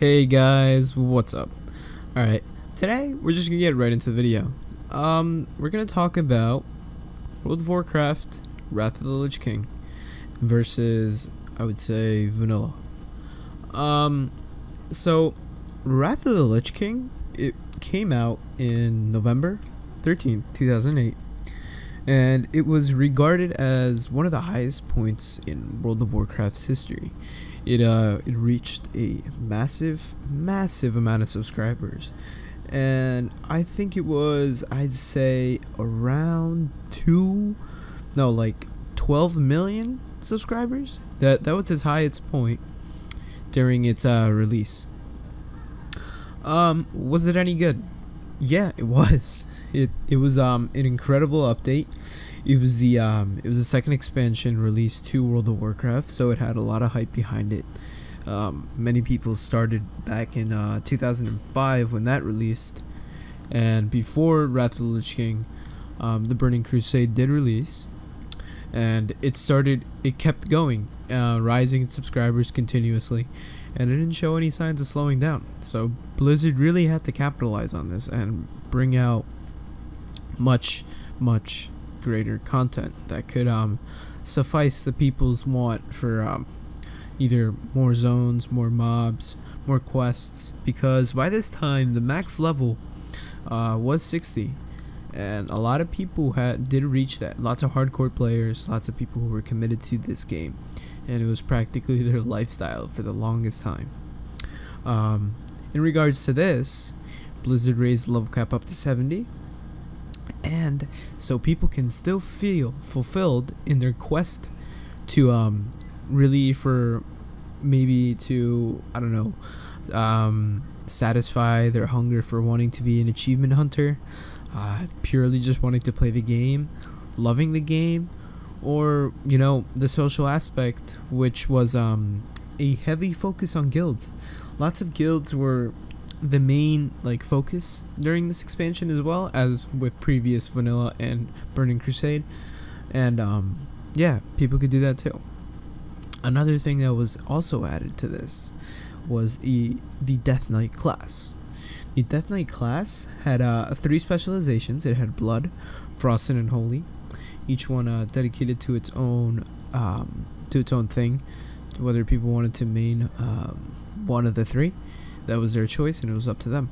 Hey guys, what's up? Alright, today we're just gonna get right into the video. We're gonna talk about World of Warcraft, Wrath of the Lich King versus, I would say, vanilla. So Wrath of the Lich King, it came out in November 13th, 2008, and it was regarded as one of the highest points in World of Warcraft's history. It reached a massive amount of subscribers, and I think it was, I'd say, around 12 million subscribers. That was its highest point during its release. Was it any good? Yeah, it was. It was an incredible update. It was the second expansion released to World of Warcraft, so it had a lot of hype behind it. Many people started back in 2005 when that released, and before Wrath of the Lich King, the Burning Crusade did release, and it kept going, rising in subscribers continuously, and it didn't show any signs of slowing down. So Blizzard really had to capitalize on this and bring out much greater content that could suffice the people's want for either more zones, more mobs, more quests, because by this time the max level was 60, and a lot of people did reach that. Lots of hardcore players, lots of people who were committed to this game, and it was practically their lifestyle for the longest time. In regards to this, Blizzard raised the level cap up to 70, and so people can still feel fulfilled in their quest to really, for maybe to, I don't know, satisfy their hunger for wanting to be an achievement hunter, purely just wanting to play the game, loving the game, or, you know, the social aspect, which was a heavy focus on guilds. Lots of guilds were the main focus during this expansion, as well as with previous vanilla and Burning Crusade, and yeah, people could do that too. Another thing that was also added to this was the Death Knight class. The Death Knight class had 3 specializations. It had Blood, Frosted, and Holy, each one dedicated to its own thing, whether people wanted to main one of the 3. That was their choice, and it was up to them.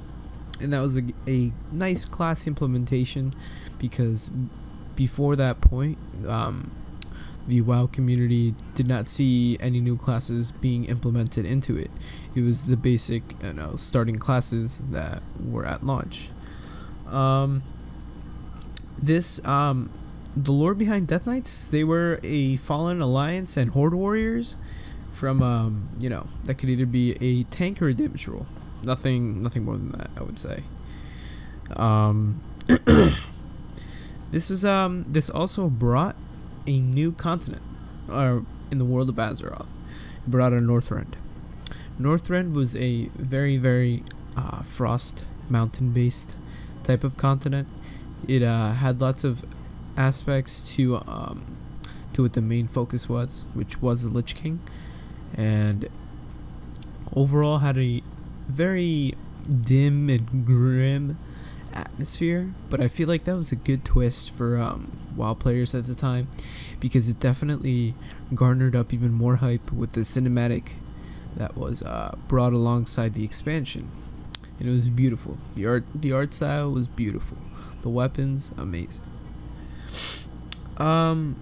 And that was a nice class implementation, because before that point, the WoW community did not see any new classes being implemented into it. It was the basic, starting classes that were at launch. The lore behind Death Knights, they were a fallen alliance and horde warriors from that could either be a tank or a damage roll. Nothing more than that, I would say. This also brought a new continent in the world of Azeroth. It brought a Northrend. Northrend was a very frost mountain based type of continent. It had lots of aspects to what the main focus was, which was the Lich King, and overall had a very dim and grim atmosphere. But I feel like that was a good twist for WoW players at the time, because it definitely garnered up even more hype with the cinematic that was brought alongside the expansion, and it was beautiful. The art style was beautiful, the weapons amazing. At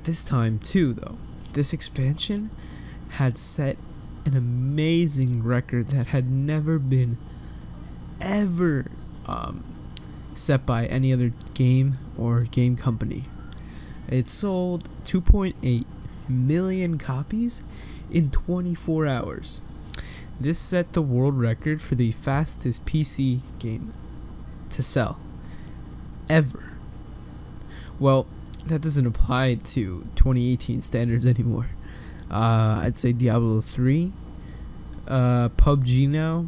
this time too, though, this expansion had set an amazing record that had never been ever set by any other game or game company. It sold 2.8 million copies in 24 hours. This set the world record for the fastest PC game to sell ever. Well, that doesn't apply to 2018 standards anymore. I'd say Diablo 3, PUBG now,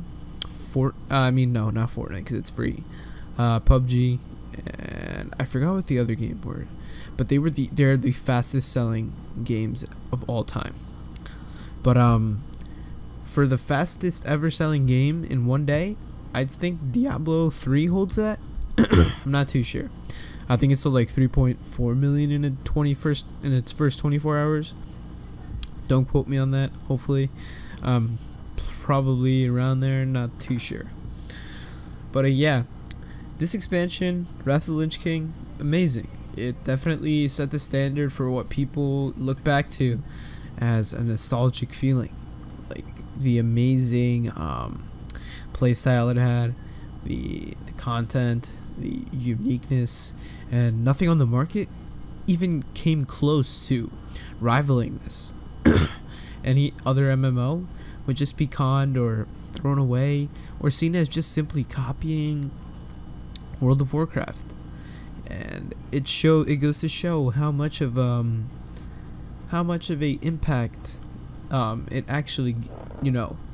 no, not Fortnite because it's free. PUBG, and I forgot what the other game were, but they're the fastest selling games of all time. But for the fastest ever selling game in one day, I'd think Diablo 3 holds that. I'm not too sure. I think it sold like 3.4 million in its first 24 hours. Don't quote me on that. Hopefully, probably around there. Not too sure. But yeah, this expansion, Wrath of the Lich King, amazing. It definitely set the standard for what people look back to as a nostalgic feeling. Like the amazing playstyle it had, the content, the uniqueness, and nothing on the market even came close to rivaling this. Any other MMO would just be conned or thrown away or seen as just simply copying World of Warcraft. And it goes to show how much of a impact it actually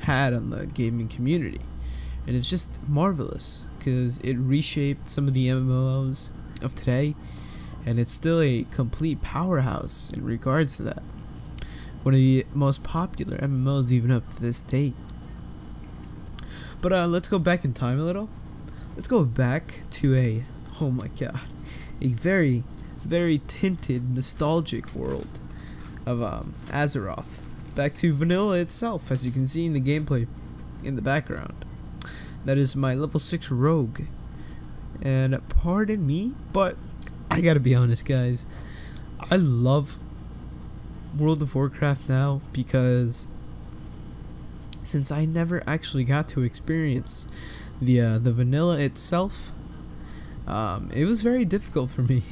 had on the gaming community. And it's just marvelous because it reshaped some of the MMOs of today, and it's still a complete powerhouse in regards to that. One of the most popular MMOs even up to this date. But let's go back in time a little. Let's go back to oh my god, a very, very tinted, nostalgic world of Azeroth. Back to vanilla itself, as you can see in the gameplay in the background. That is my level 6 rogue. And pardon me, but I gotta be honest, guys. I love World of Warcraft now because since I never actually got to experience the vanilla itself, it was very difficult for me.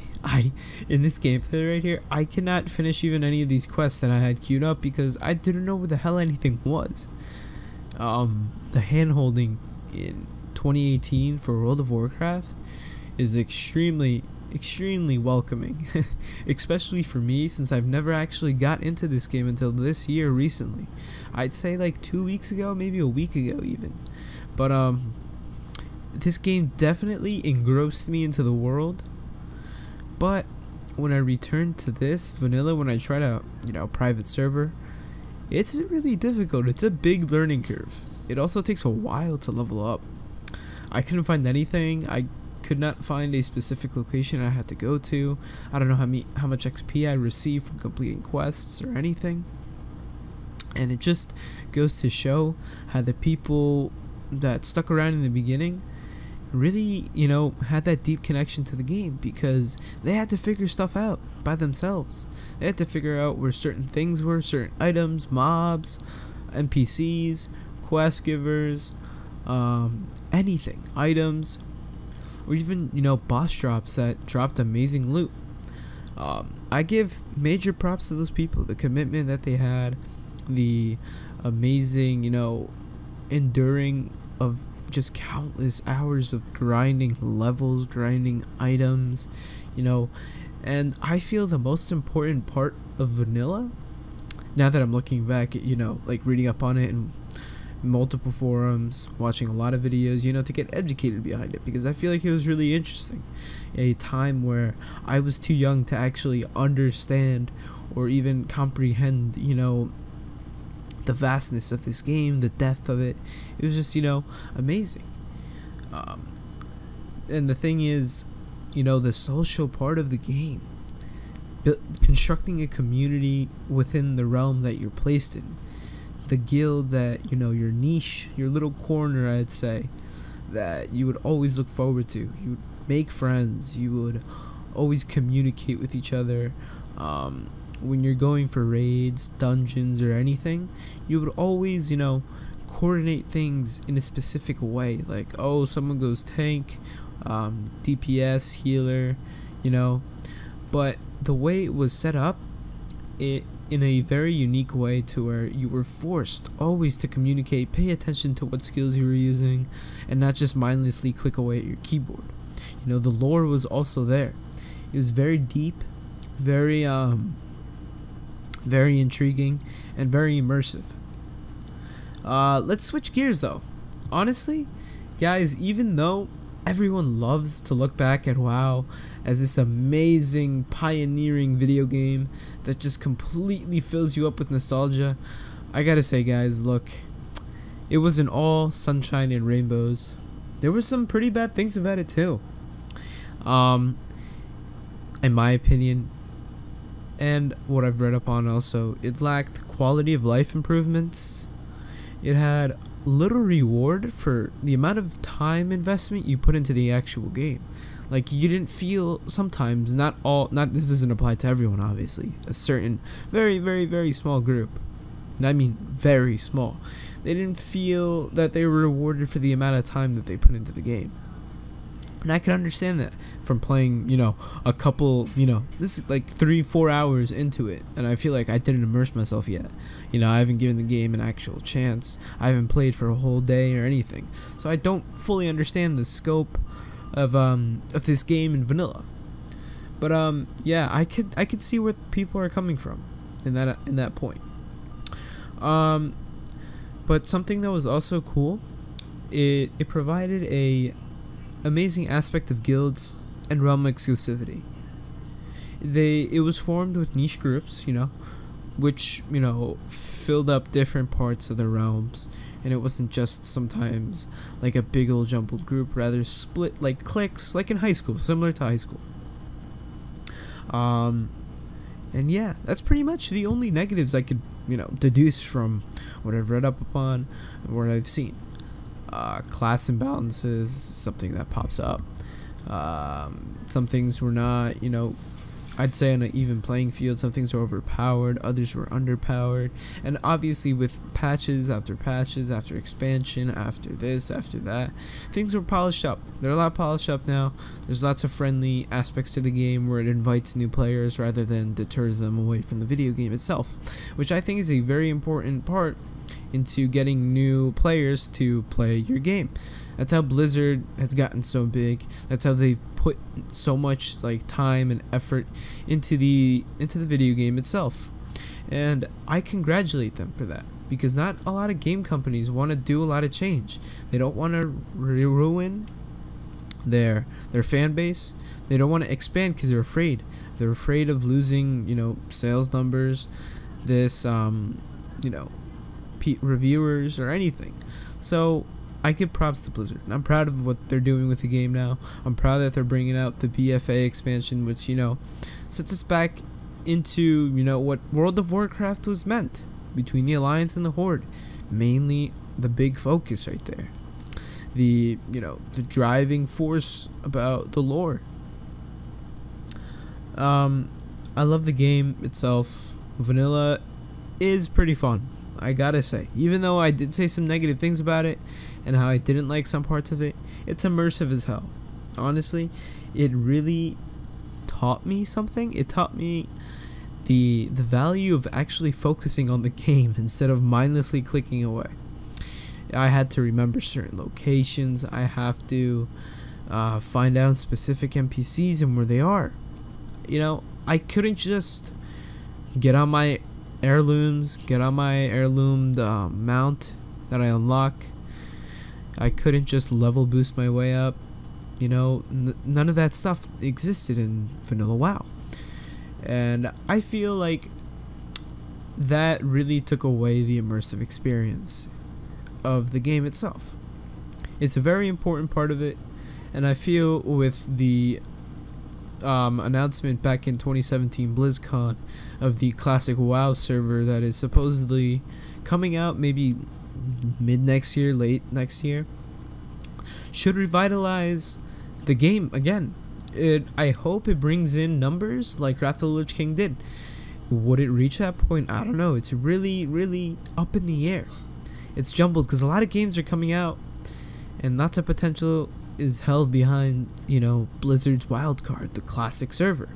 In this gameplay right here, I cannot finish even any of these quests that I had queued up because I didn't know what the hell anything was. The hand-holding in 2018 for World of Warcraft is extremely welcoming, especially for me since I've never actually got into this game until this year recently. I'd say like 2 weeks ago, maybe a week ago even. But this game definitely engrossed me into the world. But when I returned to this vanilla, when I try to private server, it's really difficult. It's a big learning curve. It also takes a while to level up. I couldn't find anything. I could not find a specific location I had to go to. I don't know how much XP I received from completing quests or anything. And it just goes to show how the people that stuck around in the beginning really, had that deep connection to the game because they had to figure stuff out by themselves. They had to figure out where certain things were, certain items, mobs, NPCs, quest givers, anything, items, or even boss drops that dropped amazing loot. I give major props to those people, the commitment that they had, the amazing enduring of just countless hours of grinding levels, grinding items, and I feel the most important part of vanilla, now that I'm looking back at like reading up on it and multiple forums, watching a lot of videos, to get educated behind it, because I feel like it was really interesting. A time where I was too young to actually understand or even comprehend, the vastness of this game, the depth of it. It was just, amazing. And the thing is, the social part of the game, constructing a community within the realm that you're placed in, the guild that your niche, your little corner, I'd say, that you would always look forward to. You would make friends, you would always communicate with each other. When you're going for raids, dungeons, or anything, you would always coordinate things in a specific way, like, oh, someone goes tank, DPS, healer, but the way it was set up, in a very unique way, to where you were forced always to communicate, pay attention to what skills you were using, and not just mindlessly click away at your keyboard. The lore was also there. It was very deep, very intriguing, and very immersive. Let's switch gears though. Honestly, guys, even though everyone loves to look back at WoW as this amazing, pioneering video game that just completely fills you up with nostalgia, I gotta say, guys, look, it wasn't all sunshine and rainbows. There were some pretty bad things about it too. In my opinion, and what I've read up on also, it lacked quality of life improvements. It had little reward for the amount of time investment you put into the actual game. Like, you didn't feel sometimes, not this doesn't apply to everyone obviously, a certain very small group, and I mean very small, they didn't feel that they were rewarded for the amount of time that they put into the game. And I can understand that from playing, a couple, this is like 3-4 hours into it, and I feel like I didn't immerse myself yet. I haven't given the game an actual chance. I haven't played for a whole day or anything, so I don't fully understand the scope of this game in vanilla. But yeah, I could see where people are coming from in that point. But something that was also cool, it provided a amazing aspect of guilds and realm exclusivity. It was formed with niche groups, which filled up different parts of the realms, and it wasn't just sometimes like a big old jumbled group, rather split like cliques, like in high school, similar to high school. And yeah, that's pretty much the only negatives I could deduce from what I've read up upon and what I've seen. Class imbalances, something that pops up. Some things were not, I'd say on an even playing field. Some things were overpowered, others were underpowered, and obviously with patches after expansion, after this, after that, things were polished up. They're a lot polished up now. There's lots of friendly aspects to the game where it invites new players rather than deters them away from the video game itself, which I think is a very important part into getting new players to play your game. That's how Blizzard has gotten so big. That's how they've put so much time and effort into the video game itself. And I congratulate them for that, because not a lot of game companies want to do a lot of change. They don't want to ruin their fan base. They don't want to expand because they're afraid. They're afraid of losing, sales numbers, this, reviewers or anything. So I give props to Blizzard, and I'm proud of what they're doing with the game now. I'm proud that they're bringing out the BFA expansion, which sets us back into what World of Warcraft was meant, between the Alliance and the Horde. Mainly the big focus right there, the driving force about the lore. I love the game itself. Vanilla is pretty fun, I gotta say. Even though I did say some negative things about it and how I didn't like some parts of it, it's immersive as hell. Honestly, it really taught me something. It taught me the value of actually focusing on the game instead of mindlessly clicking away. I had to remember certain locations. I have to find out specific NPCs and where they are. I couldn't just get on my heirlooms, get on my heirloomed mount that I unlock. I couldn't just level boost my way up. None of that stuff existed in vanilla WoW, and I feel like that really took away the immersive experience of the game itself. It's a very important part of it, and I feel with the announcement back in 2017 BlizzCon of the classic WoW server that is supposedly coming out maybe mid next year, late next year, should revitalize the game again. I hope it brings in numbers like Wrath of the Lich King did. Would it reach that point? I don't know. It's really up in the air. It's jumbled because a lot of games are coming out, and lots of potential is held behind Blizzard's wildcard, the classic server.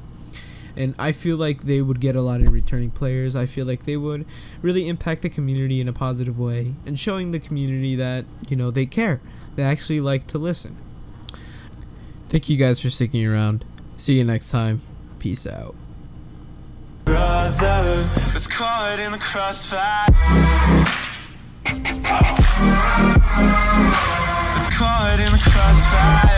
And I feel like they would get a lot of returning players. I feel like they would really impact the community in a positive way, and showing the community that they care. They actually like to listen. Thank you guys for sticking around. See you next time. Peace out. Brother was caught in the crossfire. Was caught in the crossfire.